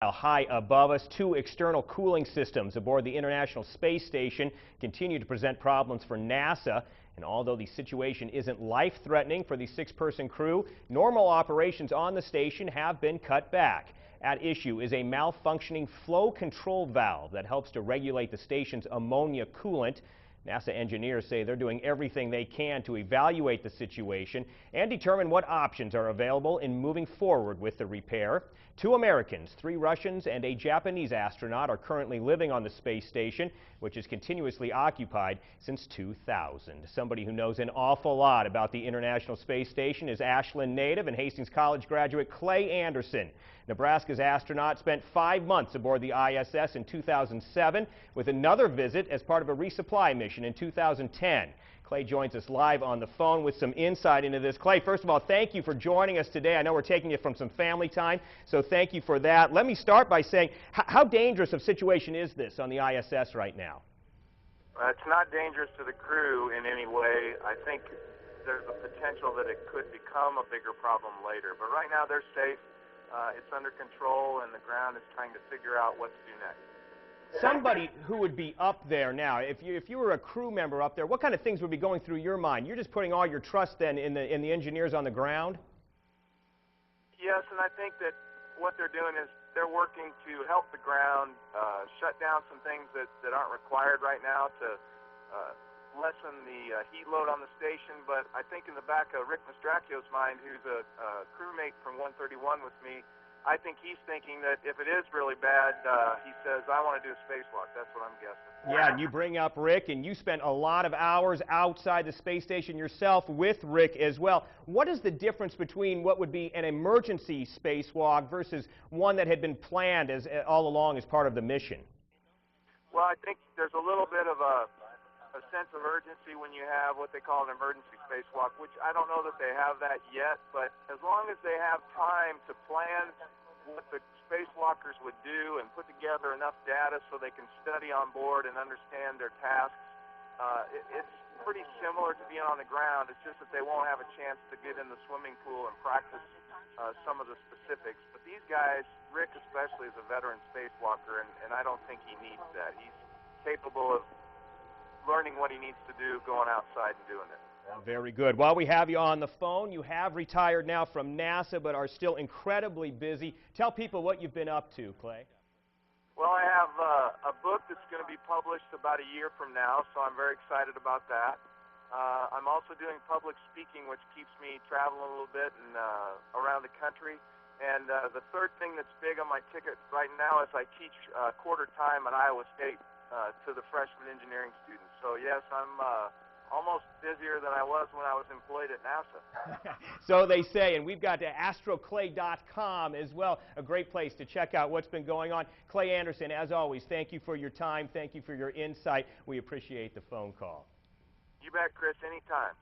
High above us, two external cooling systems aboard the International Space Station continue to present problems for NASA. And although the situation isn't life-threatening for the six-person crew, normal operations on the station have been cut back. At issue is a malfunctioning flow control valve that helps to regulate the station's ammonia coolant. NASA engineers say they're doing everything they can to evaluate the situation and determine what options are available in moving forward with the repair. 2 Americans, 3 Russians, and a Japanese astronaut are currently living on the space station, which is continuously occupied since 2000. Somebody who knows an awful lot about the International Space Station is Ashland native and Hastings College graduate Clay Anderson. Nebraska's astronaut spent 5 months aboard the ISS in 2007 with another visit as part of a resupply mission in 2010. Clay joins us live on the phone with some insight into this. Clay, first of all, thank you for joining us today. I know we're taking you from some family time, so thank you for that. Let me start by saying, how dangerous of a situation is this on the ISS right now? It's not dangerous to the crew in any way. I think there's a potential that it could become a bigger problem later, but right now they're safe. It's under control, and the ground is trying to figure out what to do next. Somebody who would be up there now, if you were a crew member up there, what kind of things would be going through your mind? You're just putting all your trust then in the engineers on the ground? Yes, and I think that what they're doing is they're working to help the ground shut down some things that aren't required right now to lessen the heat load on the station. But I think in the back of Rick Mastracchio's mind, who's a crewmate from 131 with me, I think he's thinking that if it is really bad, he says, I want to do a spacewalk. That's what I'm guessing. Yeah, and you bring up Rick, and you spent a lot of hours outside the space station yourself with Rick as well. What is the difference between what would be an emergency spacewalk versus one that had been planned all along as part of the mission? Well, I think there's a little bit of a sense of urgency when you have what they call an emergency spacewalk, which I don't know that they have that yet, but as long as they have time to plan what the spacewalkers would do and put together enough data so they can study on board and understand their tasks, it's pretty similar to being on the ground. It's just that they won't have a chance to get in the swimming pool and practice some of the specifics. But these guys, Rick especially, is a veteran spacewalker, and I don't think he needs that. He's capable of learning what he needs to do, going outside and doing it. Very good. While we have you on the phone, you have retired now from NASA but are still incredibly busy. Tell people what you've been up to, Clay. Well, I have a book that's going to be published about a year from now, so I'm very excited about that. I'm also doing public speaking, which keeps me traveling a little bit and around the country. And the third thing that's big on my ticket right now is I teach quarter time at Iowa State to the freshman engineering students. So yes, I'm almost busier than I was when I was employed at NASA. So they say, and we've got astroclay.com as well, a great place to check out what's been going on. Clay Anderson, as always, thank you for your time, thank you for your insight. We appreciate the phone call. You bet, Chris, anytime.